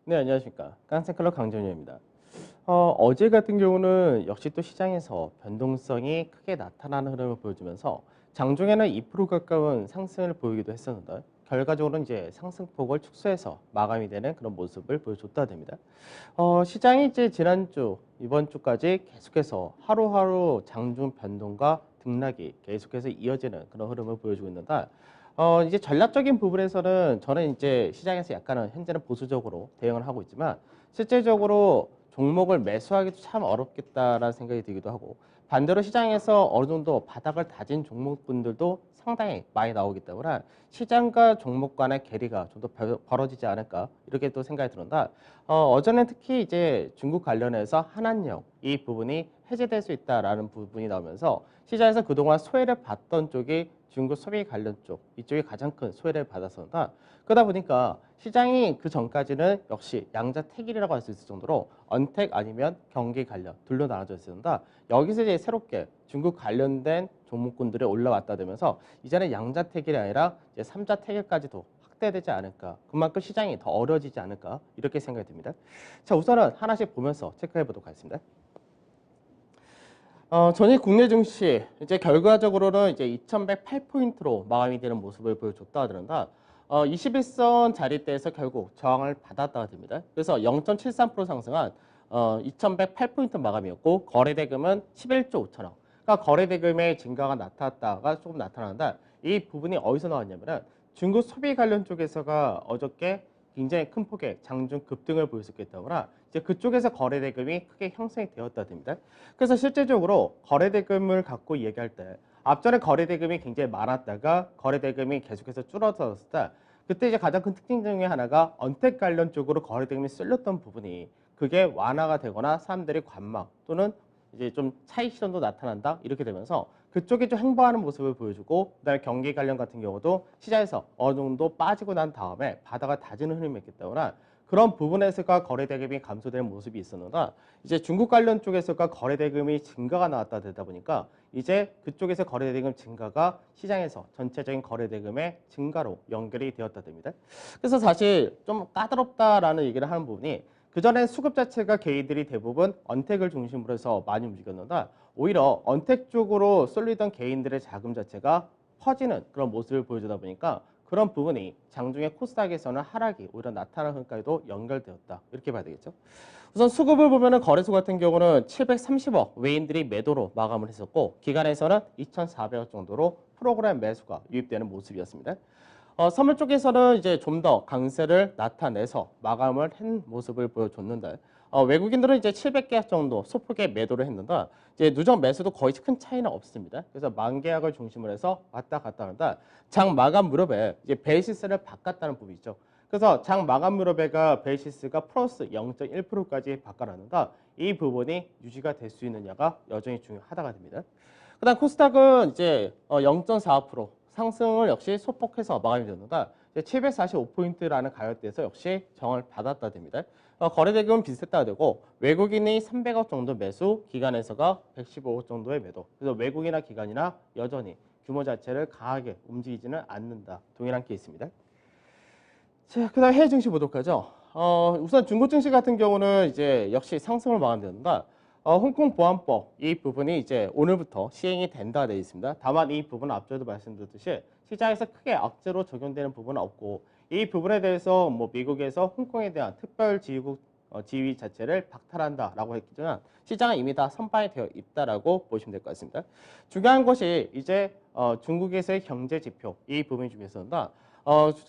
네, 안녕하십니까. 깡센클럽 강정현입니다. 어제 같은 경우는 역시 또 시장에서 변동성이 크게 나타나는 흐름을 보여주면서 장중에는 2% 가까운 상승을 보이기도 했었는데 결과적으로는 이제 상승폭을 축소해서 마감이 되는 그런 모습을 보여줬다 됩니다. 시장이 이제 지난주, 이번 주까지 계속해서 하루하루 장중 변동과 등락이 계속해서 이어지는 그런 흐름을 보여주고 있는데 이제 전략적인 부분에서는 저는 이제 시장에서 약간은 현재는 보수적으로 대응을 하고 있지만 실제적으로 종목을 매수하기도 참 어렵겠다라는 생각이 들기도 하고 반대로 시장에서 어느 정도 바닥을 다진 종목분들도 상당히 많이 나오기 때문에 시장과 종목 간의 괴리가 좀 더 벌어지지 않을까 이렇게 또 생각이 드는데 어제는 특히 이제 중국 관련해서 한한령 이 부분이 해제될 수 있다라는 부분이 나오면서 시장에서 그동안 소외를 받던 쪽이 중국 소비 관련 쪽 이쪽이 가장 큰 소외를 받았었다. 그러다 보니까 시장이 그 전까지는 역시 양자택일이라고 할 수 있을 정도로 언택 아니면 경기 관련 둘로 나눠져 있었는데 여기서 이제 새롭게 중국 관련된 종목군들이 올라왔다 되면서 이제는 양자택일이 아니라 이제 삼자택일까지도 확대되지 않을까. 그만큼 시장이 더 어려워지지 않을까 이렇게 생각이 듭니다. 자, 우선은 하나씩 보면서 체크해 보도록 하겠습니다. 전일 국내 증시 이제 결과적으로는 이제 2108포인트로 마감이 되는 모습을 보여줬다 하더란다. 21선 자리대에서 결국 저항을 받았다가 됩니다. 그래서 0.73% 상승한 2108포인트 마감이었고 거래대금은 11조 5천억. 그러니까 거래대금의 증가가 나타났다가 조금 나타난다. 이 부분이 어디서 나왔냐면은 중국 소비 관련 쪽에서가 어저께 굉장히 큰 폭의 장중 급등을 보였었기 때문에 이제 그쪽에서 거래대금이 크게 형성이 되었다 됩니다. 그래서 실제적으로 거래대금을 갖고 얘기할 때 앞전에 거래대금이 굉장히 많았다가 거래대금이 계속해서 줄어들었을 때 그때 이제 가장 큰 특징 중에 하나가 언택 관련 쪽으로 거래대금이 쏠렸던 부분이 그게 완화가 되거나 사람들이 관망 또는 이제 좀 차익 실현도 나타난다 이렇게 되면서 그쪽이 좀 횡보하는 모습을 보여주고 그다음에 경기 관련 같은 경우도 시장에서 어느 정도 빠지고 난 다음에 바닥을 다지는 흐름이었기 때문에 그런 부분에서가 거래대금이 감소되는 모습이 있었는데 이제 중국 관련 쪽에서가 거래대금이 증가가 나왔다 되다 보니까 이제 그쪽에서 거래대금 증가가 시장에서 전체적인 거래대금의 증가로 연결이 되었다 됩니다. 그래서 사실 좀 까다롭다라는 얘기를 하는 부분이 그전엔 수급 자체가 개인들이 대부분 언택을 중심으로 해서 많이 움직였는데 오히려 언택 쪽으로 쏠리던 개인들의 자금 자체가 퍼지는 그런 모습을 보여주다 보니까 그런 부분이 장중에 코스닥에서는 하락이 오히려 나타나는 흐름까지도 연결되었다. 이렇게 봐야 되겠죠. 우선 수급을 보면은 거래소 같은 경우는 730억 외인들이 매도로 마감을 했었고 기간에서는 2,400억 정도로 프로그램 매수가 유입되는 모습이었습니다. 선물 쪽에서는 이제 좀 더 강세를 나타내서 마감을 한 모습을 보여줬는데 외국인들은 이제 700계약 정도 소폭의 매도를 했는데 이제 누적 매수도 거의 큰 차이는 없습니다. 그래서 만계약을 중심으로 해서 왔다 갔다 하는데 장 마감 무렵에 이제 베이시스를 바꿨다는 부분이죠. 그래서 장 마감 무렵에가 베이시스가 플러스 0.1%까지 바꿔놨는데 이 부분이 유지가 될 수 있느냐가 여전히 중요하다가 됩니다. 그다음 코스닥은 이제 0.45% 상승을 역시 소폭해서 마감이 됐는데 745포인트라는 가격대에서 역시 정을 받았다 됩니다. 거래대금은 비슷했다가 되고 외국인이 300억 정도 매수, 기관에서가 115억 정도의 매도. 그래서 외국이나 기관이나 여전히 규모 자체를 강하게 움직이지는 않는다. 동일한 케이스입니다. 자, 그다음 해외 증시 보도록 하죠. 우선 중국 증시 같은 경우는 이제 역시 상승을 마감되는데 홍콩 보안법 이 부분이 이제 오늘부터 시행이 된다 되어 있습니다. 다만 이 부분은 앞서도 말씀드렸듯이 시장에서 크게 악재로 적용되는 부분은 없고 이 부분에 대해서 뭐 미국에서 홍콩에 대한 특별 지휘국 지위 자체를 박탈한다라고 했지만 시장은 이미 다 선반이 되어 있다라고 보시면 될 것 같습니다. 중요한 것이 이제 중국에서의 경제 지표 이 부분 중에서는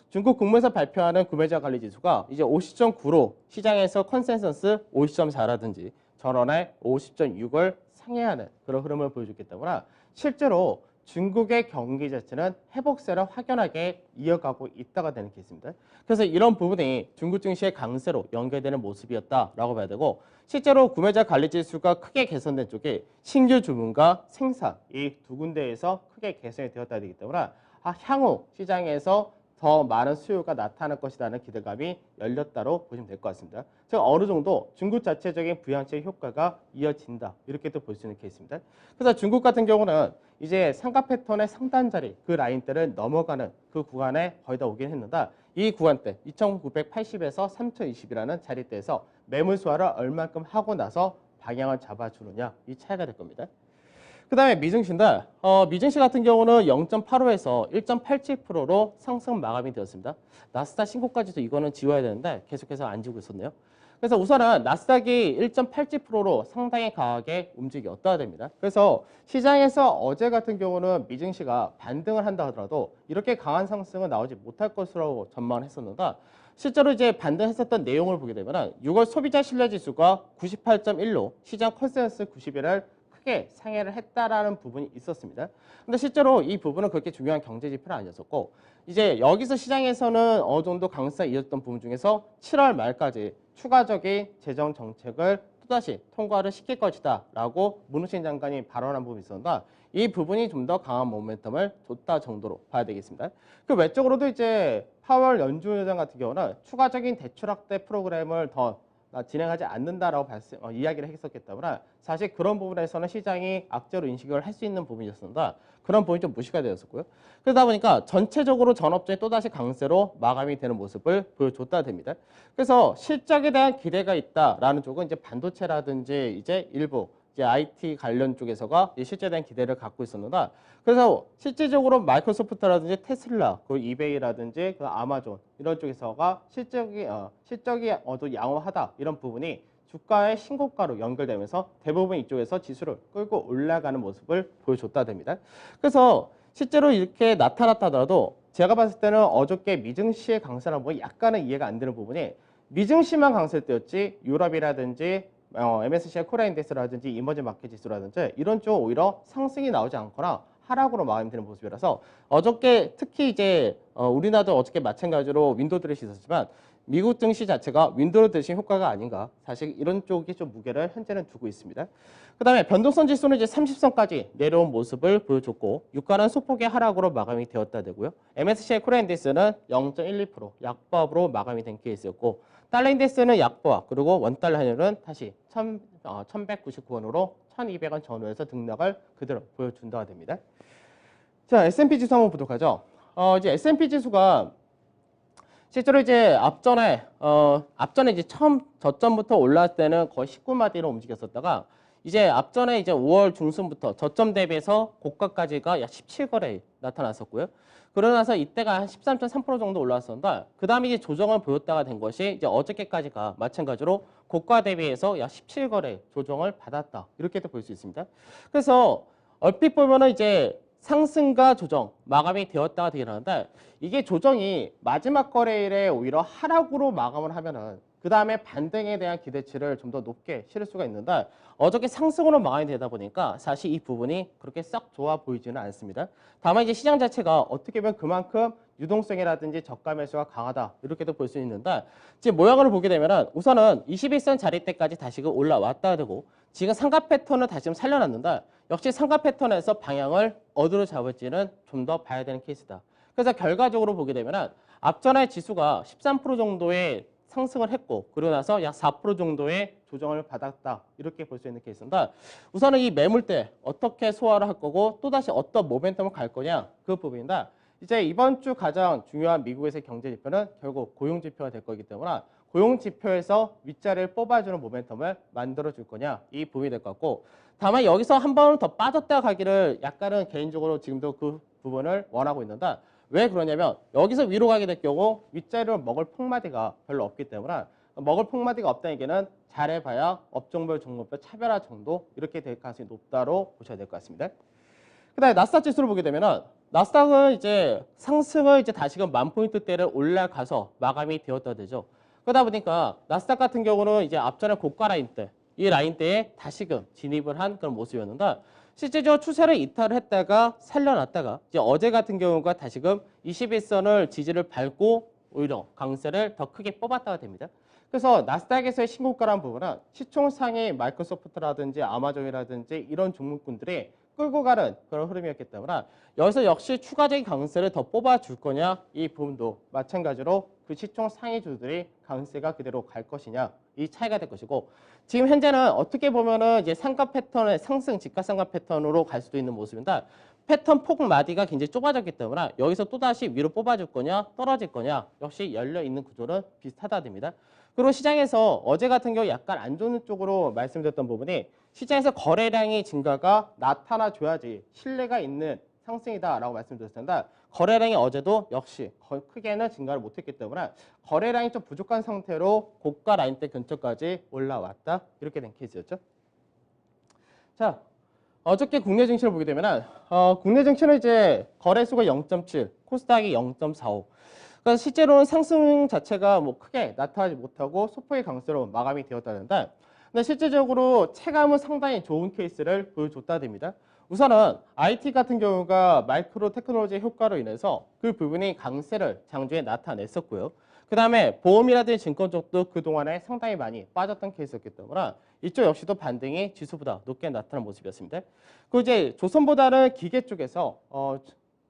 중국 국무에서 발표하는 구매자 관리 지수가 이제 50.9로 시장에서 컨센서스 50.4라든지 전원의 50.6을 상회하는 그런 흐름을 보여줬기 때문에 실제로 중국의 경기 자체는 회복세를 확연하게 이어가고 있다가 되는 케이스입니다. 그래서 이런 부분이 중국 증시의 강세로 연결되는 모습이었다라고 봐야 되고 실제로 구매자 관리 지수가 크게 개선된 쪽에 신규 주문과 생산 이 두 군데에서 크게 개선이 되었다 되기 때문에 향후 시장에서 더 많은 수요가 나타날 것이라는 기대감이 열렸다로 보시면 될 것 같습니다. 즉 어느 정도 중국 자체적인 부양책 효과가 이어진다 이렇게도 볼 수 있는 케이스입니다. 그래서 중국 같은 경우는 이제 상가 패턴의 상단 자리 그 라인대를 넘어가는 그 구간에 거의 다 오긴 했는데 이 구간대 2980에서 3020이라는 자리대에서 매물 소화를 얼만큼 하고 나서 방향을 잡아주느냐 이 차이가 될 겁니다. 그 다음에 미증시인데 미증시 같은 경우는 0.85에서 1.87%로 상승 마감이 되었습니다. 나스닥 신고까지도 이거는 지워야 되는데 계속해서 안 지우고 있었네요. 그래서 우선은 나스닥이 1.87%로 상당히 강하게 움직였어야 됩니다. 그래서 시장에서 어제 같은 경우는 미증시가 반등을 한다 하더라도 이렇게 강한 상승은 나오지 못할 것으로 전망을 했었는데 실제로 이제 반등했었던 내용을 보게 되면 6월 소비자 신뢰 지수가 98.1로 시장 컨센서스 90일을 크게 상회를 했다라는 부분이 있었습니다. 근데 실제로 이 부분은 그렇게 중요한 경제 지표는 아니었었고 이제 여기서 시장에서는 어느 정도 강세가 이어졌던 부분 중에서 7월 말까지 추가적인 재정 정책을 또다시 통과를 시킬 것이다 라고 문우신 장관이 발언한 부분이 있었는데 이 부분이 좀 더 강한 모멘텀을 줬다 정도로 봐야 되겠습니다. 그 외적으로도 이제 파월 연준의장 같은 경우는 추가적인 대출 확대 프로그램을 더 진행하지 않는다라고 이야기를 했었기 때문에 사실 그런 부분에서는 시장이 악재로 인식을 할 수 있는 부분이었습니다. 그런 부분이 좀 무시가 되었었고요. 그러다 보니까 전체적으로 전업종이 또다시 강세로 마감이 되는 모습을 보여줬다 됩니다. 그래서 실적에 대한 기대가 있다라는 쪽은 이제 반도체라든지 이제 일부 이제 IT 관련 쪽에서가 실제에 대한 기대를 갖고 있었는데 그래서 실질적으로 마이크로소프트라든지 테슬라, 그 이베이라든지 그 아마존 이런 쪽에서가 실적이 어두 양호하다 이런 부분이 주가의 신고가로 연결되면서 대부분 이쪽에서 지수를 끌고 올라가는 모습을 보여줬다 됩니다. 그래서 실제로 이렇게 나타났다 하더라도 제가 봤을 때는 어저께 미증시의 강세라는 부분이 약간은 이해가 안 되는 부분이 미증시만 강세일 때였지 유럽이라든지 MSCI 코리아 인덱스라든지 이머징 마켓 지수라든지 이런 쪽 오히려 상승이 나오지 않거나 하락으로 마감되는 모습이라서 어저께 특히 이제 우리나라도 어저께 마찬가지로 윈도우 드레시 있었지만 미국 증시 자체가 윈도우 드레시 효과가 아닌가 사실 이런 쪽이 좀 무게를 현재는 두고 있습니다. 그 다음에 변동성 지수는 이제 30선까지 내려온 모습을 보여줬고 유가는 소폭의 하락으로 마감이 되었다 되고요. MSCI 코리아 인덱스는 0.12% 약보합으로 마감이 된 케이스였고 달러 인덱스는 약보합 그리고 원달러 환율은 다시 1199원으로 1200원 전후에서 등락을 그대로 보여준다가 됩니다. 자, S&P 지수 한번 보도록 하죠. 이제 S&P 지수가 실제로 이제 앞전에 이제 처음 저점부터 올라왔을 때는 거의 19마디로 움직였었다가 이제 앞전에 이제 5월 중순부터 저점 대비해서 고가까지가 약 17거래 나타났었고요. 그러고 나서 이때가 한 13.3% 정도 올라왔었는데 그 다음에 이제 조정을 보였다가 된 것이 이제 어저께까지가 마찬가지로 고가 대비해서 약 17거래 조정을 받았다 이렇게도 볼 수 있습니다. 그래서 얼핏 보면은 이제 상승과 조정 마감이 되었다가 되긴 하는데 이게 조정이 마지막 거래일에 오히려 하락으로 마감을 하면은 그 다음에 반등에 대한 기대치를 좀 더 높게 실을 수가 있는데 어저께 상승으로 마감이 되다 보니까 사실 이 부분이 그렇게 썩 좋아 보이지는 않습니다. 다만 이제 시장 자체가 어떻게 보면 그만큼 유동성이라든지 저가 매수가 강하다 이렇게도 볼 수 있는데 지금 모양을 보게 되면은 우선은 21선 자리대까지 다시금 올라왔다 되고 지금 상가 패턴을 다시 좀 살려놨는데 역시 상가 패턴에서 방향을 어디로 잡을지는 좀 더 봐야 되는 케이스다. 그래서 결과적으로 보게 되면은 앞전에 지수가 13% 정도의 상승을 했고 그러고 나서 약 4% 정도의 조정을 받았다 이렇게 볼 수 있는 케이스인데 우선은 이 매물대 어떻게 소화를 할 거고 또다시 어떤 모멘텀을 갈 거냐 그 부분인데 이제 이번 주 가장 중요한 미국에서의 경제 지표는 결국 고용 지표가 될 거기 때문에 고용 지표에서 윗자리를 뽑아주는 모멘텀을 만들어 줄 거냐 이 부분이 될 것 같고 다만 여기서 한 번 더 빠졌다 가기를 약간은 개인적으로 지금도 그 부분을 원하고 있는데 왜 그러냐면 여기서 위로 가게 될 경우 윗자리를 먹을 폭마디가 별로 없기 때문에 먹을 폭마디가 없다는 얘기는 잘해봐야 업종별 종목별 차별화 정도 이렇게 될 가능성이 높다로 보셔야 될 것 같습니다. 그 다음에 나스닥 지수를 보게 되면은 나스닥은 이제 상승을 이제 다시금 10,000포인트대를 올라가서 마감이 되었다 되죠. 그러다 보니까 나스닥 같은 경우는 이제 앞전에 고가 라인대 이 라인대에 다시금 진입을 한 그런 모습이었는데 실제적으로 추세를 이탈을 했다가 살려놨다가 이제 어제 같은 경우가 다시금 21선을 지지를 밟고 오히려 강세를 더 크게 뽑았다가 됩니다. 그래서 나스닥에서의 신고가라는 부분은 시총상의 마이크로소프트라든지 아마존이라든지 이런 종목군들이 끌고 가는 그런 흐름이었기 때문에 여기서 역시 추가적인 강세를 더 뽑아줄 거냐 이 부분도 마찬가지로 그 시총 상위주들이 강세가 그대로 갈 것이냐 이 차이가 될 것이고 지금 현재는 어떻게 보면은 이제 상가 패턴의 상승 지가상가 패턴으로 갈 수도 있는 모습인데 패턴 폭 마디가 굉장히 좁아졌기 때문에 여기서 또다시 위로 뽑아줄 거냐 떨어질 거냐 역시 열려있는 구조는 비슷하다 됩니다. 그리고 시장에서 어제 같은 경우 약간 안 좋은 쪽으로 말씀드렸던 부분이 시장에서 거래량의 증가가 나타나줘야지 신뢰가 있는 상승이다라고 말씀드렸을 텐데 거래량이 어제도 역시 크게는 증가를 못했기 때문에 거래량이 좀 부족한 상태로 고가 라인대 근처까지 올라왔다 이렇게 된 케이스였죠. 자, 어저께 국내 증시를 보게 되면 국내 증시는 이제 거래수가 0.7, 코스닥이 0.45. 그래서 실제로는 상승 자체가 뭐 크게 나타나지 못하고 소폭의 강세로 마감이 되었다는데, 근데 실제적으로 체감은 상당히 좋은 케이스를 보여줬다 됩니다. 우선은 IT 같은 경우가 마이크로 테크놀로지 효과로 인해서 그 부분이 강세를 장중에 나타냈었고요. 그 다음에 보험이라든지 증권 쪽도 그동안에 상당히 많이 빠졌던 케이스였기 때문에 이쪽 역시도 반등이 지수보다 높게 나타난 모습이었습니다. 그 이제 조선보다는 기계 쪽에서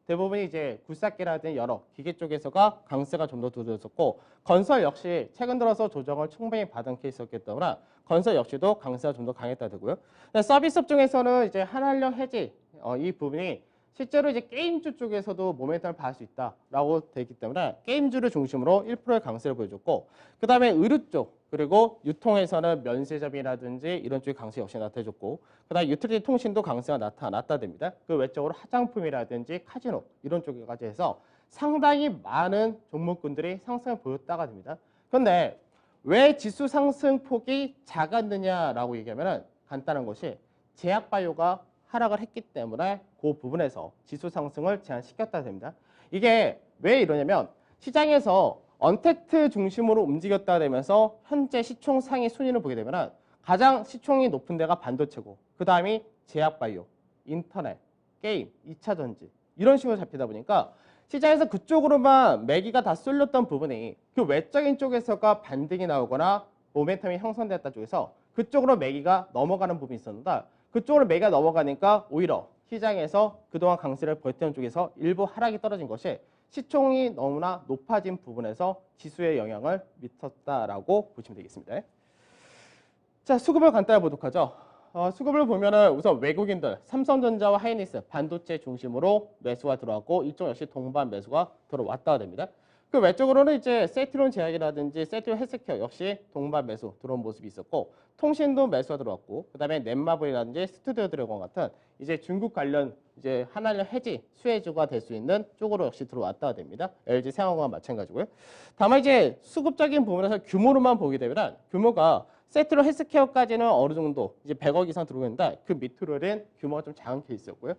대부분이 이제 굴삭기라든지 여러 기계 쪽에서가 강세가 좀 더 두드러졌고 건설 역시 최근 들어서 조정을 충분히 받은 케이스였기 때문에 건설 역시도 강세가 좀 더 강했다 되고요. 서비스업 중에서는 이제 한한령 해지 이 부분이 실제로 이제 게임주 쪽에서도 모멘텀을 받을 수 있다라고 되기 때문에 게임주를 중심으로 1%의 강세를 보여줬고 그 다음에 의류 쪽 그리고 유통에서는 면세점이라든지 이런 쪽의 강세 역시 나타내줬고 그 다음에 유틸리티 통신도 강세가 나타났다 됩니다. 그 외적으로 화장품이라든지 카지노 이런 쪽까지 해서 상당히 많은 종목군들이 상승을 보였다가 됩니다. 그런데 왜 지수 상승 폭이 작았느냐라고 얘기하면 간단한 것이 제약바이오가 하락을 했기 때문에 그 부분에서 지수 상승을 제한시켰다 됩니다. 이게 왜 이러냐면 시장에서 언택트 중심으로 움직였다 되면서 현재 시총 상위 순위를 보게 되면 가장 시총이 높은 데가 반도체고 그 다음이 제약바이오, 인터넷, 게임, 2차 전지 이런 식으로 잡히다 보니까 시장에서 그쪽으로만 매기가 다 쏠렸던 부분이 그 외적인 쪽에서가 반등이 나오거나 모멘텀이 형성됐다 쪽에서 그쪽으로 매기가 넘어가는 부분이 있었는데 그쪽으로 매기가 넘어가니까 오히려 시장에서 그동안 강세를 버텼던 쪽에서 일부 하락이 떨어진 것이 시총이 너무나 높아진 부분에서 지수에 영향을 미쳤다라고 보시면 되겠습니다. 자, 수급을 간단히 보도록 하죠. 수급을 보면은 우선 외국인들, 삼성전자와 하이닉스, 반도체 중심으로 매수가 들어왔고 이쪽 역시 동반 매수가 들어왔다가 됩니다. 그 외적으로는 이제 세트론 제약이라든지 세트론 헬스케어 역시 동반 매수 들어온 모습이 있었고 통신도 매수가 들어왔고 그다음에 넷마블이라든지 스튜디오 드래곤 같은 이제 중국 관련 이제 한한령 해지 수혜주가 될 수 있는 쪽으로 역시 들어왔다가 됩니다. LG 생활과 마찬가지고요. 다만 이제 수급적인 부분에서 규모로만 보게 되면 규모가 세트론 헬스케어까지는 어느 정도 이제 100억 이상 들어오고 있는데 그 밑으로는 규모가 좀 작은 케이스였고요.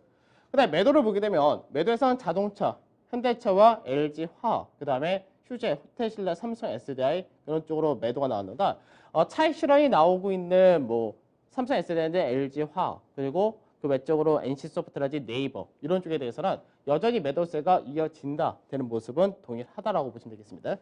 그다음에 매도를 보게 되면 매도에서는 자동차, 현대차와 LG 화학, 그 다음에 휴재, 호텔신라, 삼성 SDI 이런 쪽으로 매도가 나왔는데 차익 실현이 나오고 있는 뭐 삼성 SDI인데 LG 화학 그리고 그 외적으로 NC소프트라든지 네이버 이런 쪽에 대해서는 여전히 매도세가 이어진다 되는 모습은 동일하다라고 보시면 되겠습니다.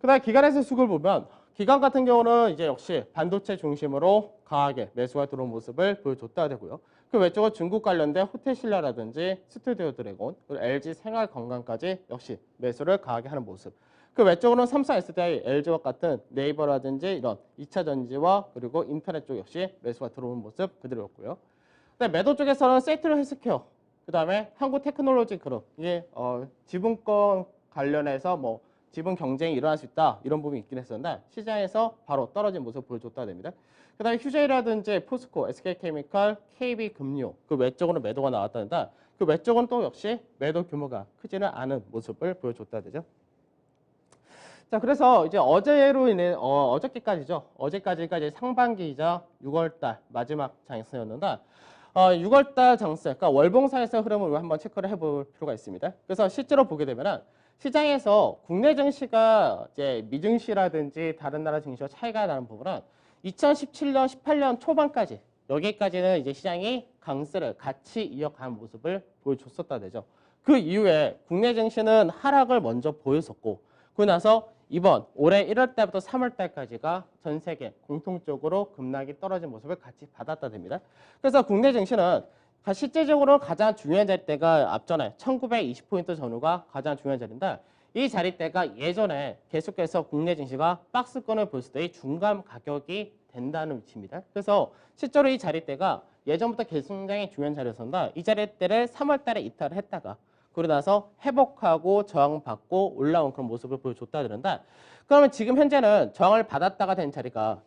그다음에 기관에서 수급을 보면 기관 같은 경우는 이제 역시 반도체 중심으로 강하게 매수가 들어온 모습을 보여줬다 되고요. 그 외적으로 중국 관련된 호텔신라라든지 스튜디오 드래곤, 그리고 LG 생활건강까지 역시 매수를 강하게 하는 모습. 그 외적으로는 삼성 SDI, LG와 같은 네이버라든지 이런 2차 전지와 그리고 인터넷 쪽 역시 매수가 들어오는 모습 그대로였고요. 근데 매도 쪽에서는 세트론 헬스케어, 그 다음에 한국테크놀로지 그룹, 이게 지분권 관련해서 뭐 지분 경쟁이 일어날 수 있다 이런 부분이 있긴 했었는데 시장에서 바로 떨어진 모습을 보여줬다 됩니다. 그 다음에 휴재라든지 포스코, SK케미칼, KB금융 그 외적으로 매도가 나왔다는데 그 외적은 또 역시 매도 규모가 크지는 않은 모습을 보여줬다 되죠. 자, 그래서 이제 어제로 인해 어저께까지죠. 어제까지가 이제 상반기이자 6월달 마지막 장세였는데 6월달 장세, 그러니까 월봉상에서 흐름을 한번 체크를 해볼 필요가 있습니다. 그래서 실제로 보게 되면은 시장에서 국내 증시가 이제 미증시라든지 다른 나라 증시와 차이가 나는 부분은 2017년, 18년 초반까지 여기까지는 이제 시장이 강세를 같이 이어가는 모습을 보여줬었다 되죠. 그 이후에 국내 증시는 하락을 먼저 보였었고 그 나서 이번 올해 1월 달부터 3월 달까지가 전 세계 공통적으로 급락이 떨어진 모습을 같이 받았다 됩니다. 그래서 국내 증시는 실제적으로 가장 중요한 자리대가 앞전에 1920포인트 전후가 가장 중요한 자리인데 이 자리대가 예전에 계속해서 국내 증시가 박스권을 보였을 때의 중간 가격이 된다는 위치입니다. 그래서 실제로 이 자리대가 예전부터 굉장히 중요한 자리였었는데 이 자리대를 3월 달에 이탈을 했다가 그러고 나서 회복하고 저항받고 올라온 그런 모습을 보여줬다 그런다. 그러면 지금 현재는 저항을 받았다가 된 자리가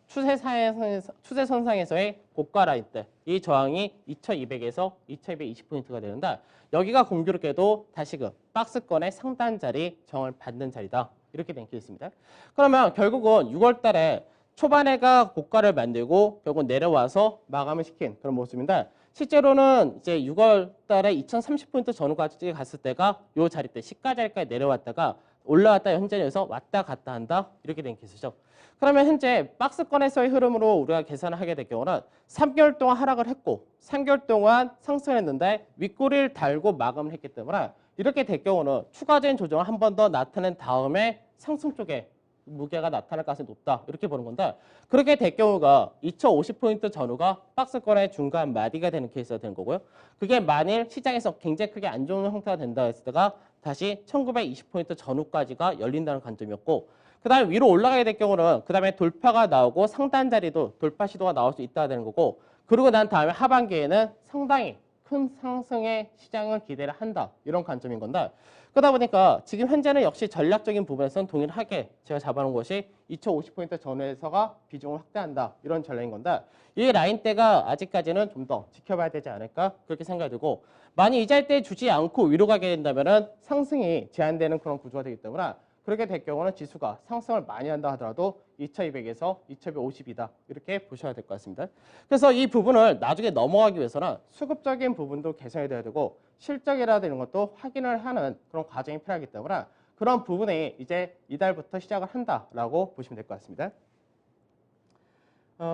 추세선상에서의 고가 라인 때 이 저항이 2200에서 2220포인트가 되는데 여기가 공교롭게도 다시금 박스권의 상단 자리 저항을 받는 자리다. 이렇게 된 케이스입니다. 그러면 결국은 6월 달에 초반에가 고가를 만들고 결국 내려와서 마감을 시킨 그런 모습인데 실제로는 이제 6월 달에 2030포인트 전후까지 갔을 때가 요 자리대 시가 자리까지 내려왔다가 올라왔다 현재에서 왔다 갔다 한다 이렇게 된 케이스죠. 그러면 현재 박스권에서의 흐름으로 우리가 계산을 하게 될 경우는 3개월 동안 하락을 했고 3개월 동안 상승을 했는데 윗꼬리를 달고 마감을 했기 때문에 이렇게 될 경우는 추가적인 조정을 한 번 더 나타낸 다음에 상승 쪽에 무게가 나타날 가능성이 높다 이렇게 보는 건데 그렇게 될 경우가 2050포인트 전후가 박스권의 중간 마디가 되는 케이스가 되는 거고요. 그게 만일 시장에서 굉장히 크게 안 좋은 형태가 된다 했을 때가 다시 1920포인트 전후까지가 열린다는 관점이었고 그 다음에 위로 올라가게 될 경우는 그 다음에 돌파가 나오고 상단 자리도 돌파 시도가 나올 수 있다 되는 거고 그러고 난 다음에 하반기에는 상당히 큰 상승의 시장을 기대를 한다 이런 관점인 건데 그러다 보니까 지금 현재는 역시 전략적인 부분에서는 동일하게 제가 잡아놓은 것이 2050포인트 전후에서가 비중을 확대한다 이런 전략인 건데 이 라인대가 아직까지는 좀 더 지켜봐야 되지 않을까 그렇게 생각이 들고 만약 이 자리대에 주지 않고 위로 가게 된다면 상승이 제한되는 그런 구조가 되기 때문에 그렇게 될 경우는 지수가 상승을 많이 한다 하더라도 2200에서 2250이다 이렇게 보셔야 될 것 같습니다. 그래서 이 부분을 나중에 넘어가기 위해서는 수급적인 부분도 개선이 돼야 되고 실적이라든지 이런 것도 확인을 하는 그런 과정이 필요하기 때문에 그런 부분이 이제 이달부터 시작을 한다라고 보시면 될 것 같습니다.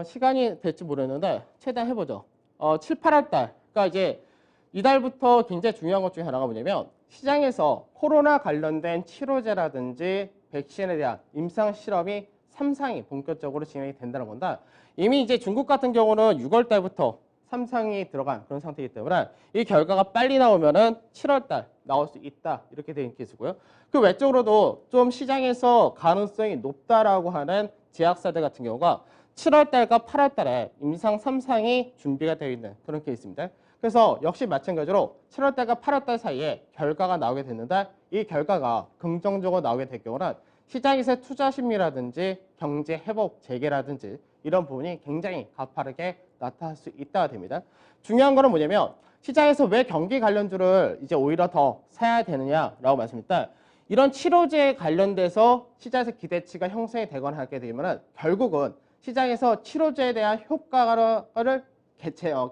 시간이 될지 모르겠는데 최대한 해보죠. 7, 8월 달 그러니까 이제 이달부터 굉장히 중요한 것 중에 하나가 뭐냐면 시장에서 코로나 관련된 치료제라든지 백신에 대한 임상 실험이 3상이 본격적으로 진행이 된다는 건데 이미 이제 중국 같은 경우는 6월 달부터 3상이 들어간 그런 상태이기 때문에 이 결과가 빨리 나오면은 7월 달 나올 수 있다 이렇게 되는 케이스고요. 그 외적으로도 좀 시장에서 가능성이 높다라고 하는 제약사들 같은 경우가 7월 달과 8월 달에 임상 3상이 준비가 되어 있는 그런 케이스입니다. 그래서 역시 마찬가지로 7월 달과 8월 달 사이에 결과가 나오게 됐는데 이 결과가 긍정적으로 나오게 될 경우는 시장에서의 투자 심리라든지 경제 회복 재개라든지 이런 부분이 굉장히 가파르게 나타날 수 있다가 됩니다. 중요한 거는 뭐냐면 시장에서 왜 경기 관련주를 이제 오히려 더 사야 되느냐라고 말씀드렸다. 이런 치료제에 관련돼서 시장에서 기대치가 형성이 되거나 하게 되면 결국은 시장에서 치료제에 대한 효과를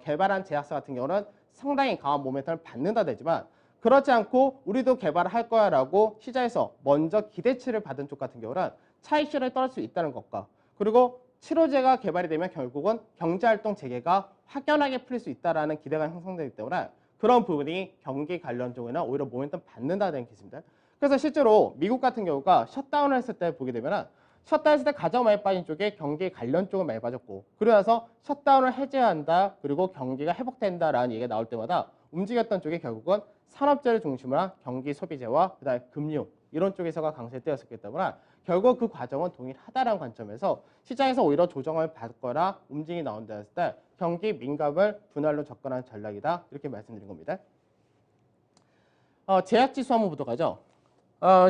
개발한 제약사 같은 경우는 상당히 강한 모멘텀을 받는다 되지만 그렇지 않고 우리도 개발을 할 거야 라고 시장에서 먼저 기대치를 받은 쪽 같은 경우는 차익실을 떨어질 수 있다는 것과 그리고 치료제가 개발이 되면 결국은 경제활동 재개가 확연하게 풀릴 수 있다는 기대가 형성되기 때문에 그런 부분이 경기 관련 쪽에는 오히려 모멘텀 받는다는 케이스입니다. 그래서 실제로 미국 같은 경우가 셧다운을 했을 때 보게 되면 셧다운했을 때 가장 많이 빠진 쪽에 경기 관련 쪽은 많이 빠졌고 그러고 나서 셧다운을 해제한다 그리고 경기가 회복된다라는 얘기가 나올 때마다 움직였던 쪽이 결국은 산업재를 중심으로 한 경기 소비재와 그다음에 금융 이런 쪽에서가 강세되었었기 때문에 결국 그 과정은 동일하다는 관점에서 시장에서 오히려 조정을 받거나 움직임이 나온다 했을 때 경기 민감을 분할로 접근하는 전략이다 이렇게 말씀드린 겁니다. 제약지수 한번 보도록 하죠.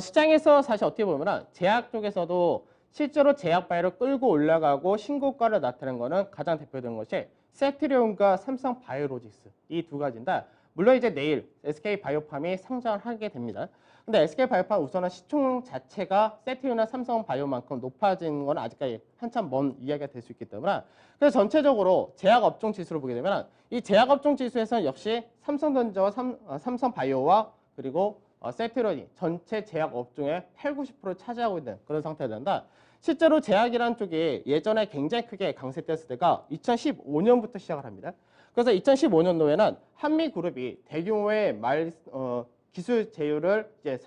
시장에서 사실 어떻게 보면 제약 쪽에서도 실제로 제약 바이오를 끌고 올라가고 신고가를 나타낸 거는 가장 대표되는 것이 세트리온과 삼성 바이오로직스 이 두 가지인데 물론 이제 내일 SK 바이오팜이 상장을 하게 됩니다. 근데 SK 바이오팜 우선은 시총 자체가 세트리온이나 삼성 바이오만큼 높아진 건 아직까지 한참 먼 이야기가 될 수 있기 때문에 그래서 전체적으로 제약 업종 지수를 보게 되면 이 제약 업종 지수에서는 역시 삼성전자와 삼성 바이오와 그리고 세트리온이 전체 제약 업종의 8, 90%를 차지하고 있는 그런 상태가 된다. 실제로 제약이라는 쪽이 예전에 굉장히 크게 강세됐을 때가 2015년부터 시작을 합니다. 그래서 2015년도에는 한미그룹이 대규모의 기술 제휴를 이제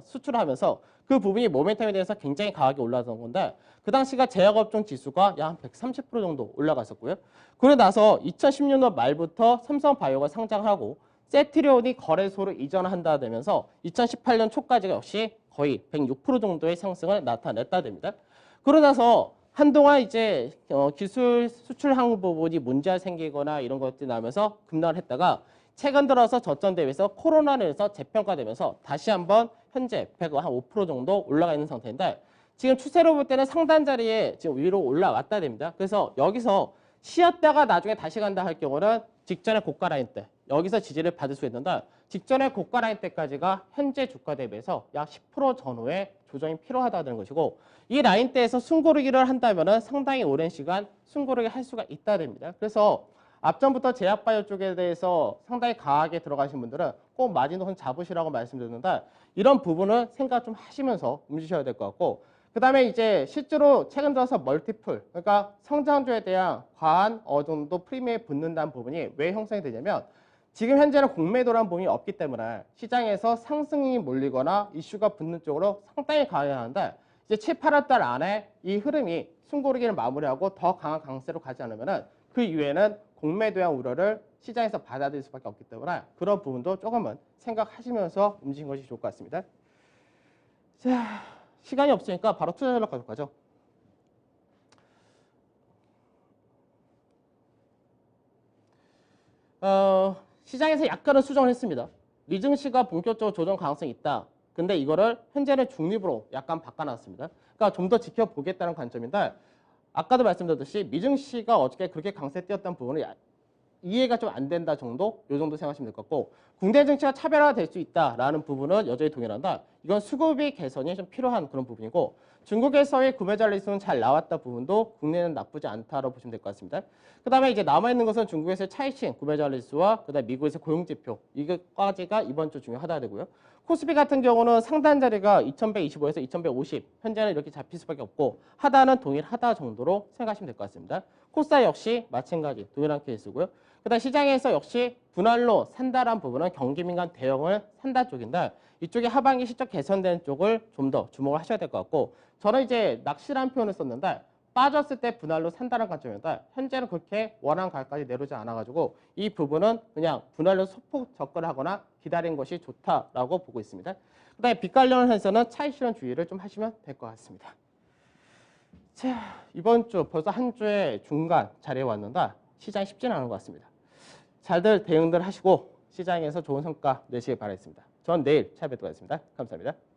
수출하면서 그 부분이 모멘텀에 대해서 굉장히 강하게 올라선 건데 그 당시가 제약업종 지수가 약 한 130% 정도 올라갔었고요. 그러고 나서 2010년도 말부터 삼성바이오가 상장하고 세트리온이 거래소를 이전한다 되면서 2018년 초까지가 역시 거의 106% 정도의 상승을 나타냈다 됩니다. 그러고 나서 한동안 이제 기술 수출항 부분이 문제가 생기거나 이런 것들이 나면서 급락을 했다가 최근 들어서 저점 대비해서 코로나로 인해서 재평가되면서 다시 한번 현재 105% 정도 올라가 있는 상태인데 지금 추세로 볼 때는 상단 자리에 지금 위로 올라왔다 됩니다. 그래서 여기서 쉬었다가 나중에 다시 간다 할 경우는 직전의 고가 라인 때 여기서 지지를 받을 수 있는데 직전의 고가 라인 때까지가 현재 주가 대비해서 약 10% 전후의 조정이 필요하다는 것이고 이 라인대에서 숨고르기를 한다면 상당히 오랜 시간 숨고르기 할 수가 있다 됩니다. 그래서 앞전부터 제약바이오 쪽에 대해서 상당히 강하게 들어가신 분들은 꼭 마진을 잡으시라고 말씀드렸는데 이런 부분은 생각 좀 하시면서 움직이셔야 될 것 같고 그 다음에 이제 실제로 최근 들어서 멀티플 그러니까 성장주에 대한 과한 어느 정도 프리미엄이 붙는다는 부분이 왜 형성이 되냐면 지금 현재는 공매도라는 부분이 없기 때문에 시장에서 상승이 몰리거나 이슈가 붙는 쪽으로 상당히 강하게 하는데 이제 7, 8월 달 안에 이 흐름이 숨고르기를 마무리하고 더 강한 강세로 가지 않으면 그 이후에는 공매도의 우려를 시장에서 받아들일 수밖에 없기 때문에 그런 부분도 조금은 생각하시면서 움직이는 것이 좋을 것 같습니다. 자, 시간이 없으니까 바로 투자 전략 가도록 하죠. 시장에서 약간은 수정을 했습니다. 리증시가 본격적으로 조정 가능성이 있다. 근데 이거를 현재는 중립으로 약간 바꿔놨습니다. 그러니까 좀 더 지켜보겠다는 관점인데 아까도 말씀드렸듯이 미증시가 어저께 그렇게 강세 띄었던 부분을 이해가 좀 안 된다 정도? 요 정도 생각하시면 될 것 같고 국내 증시가 차별화가 될 수 있다라는 부분은 여전히 동일한다. 이건 수급이 개선이 좀 필요한 그런 부분이고 중국에서의 구매 잔리수는 잘 나왔다 부분도 국내는 나쁘지 않다라고 보시면 될 것 같습니다. 그 다음에 이제 남아있는 것은 중국에서의 차익신 구매 잔리수와 그 다음에 미국에서 고용지표 이것까지가 이번 주 중요하다 되고요. 코스피 같은 경우는 상단 자리가 2125에서 2150 현재는 이렇게 잡힐 수밖에 없고 하단은 동일하다 정도로 생각하시면 될 것 같습니다. 코스닥 역시 마찬가지 동일한 케이스고요. 그다음 시장에서 역시 분할로 산다란 부분은 경기민간 대형을 산다 쪽인데 이쪽에 하반기 실적 개선된 쪽을 좀 더 주목을 하셔야 될 것 같고 저는 이제 낚시라는 표현을 썼는데 빠졌을 때 분할로 산다는 관점인데 현재는 그렇게 원한 가까지 내려오지 않아가지고 이 부분은 그냥 분할로 소폭 접근을 하거나 기다린 것이 좋다라고 보고 있습니다. 그다음에 빚 관련해서는 차익 실현 주의를 좀 하시면 될 것 같습니다. 자, 이번 주 벌써 한 주의 중간 자리에 왔는데 시장이 쉽지는 않은 것 같습니다. 잘들 대응들 하시고 시장에서 좋은 성과 내시길 바라겠습니다. 전 내일 찾아뵙도록 하겠습니다. 감사합니다.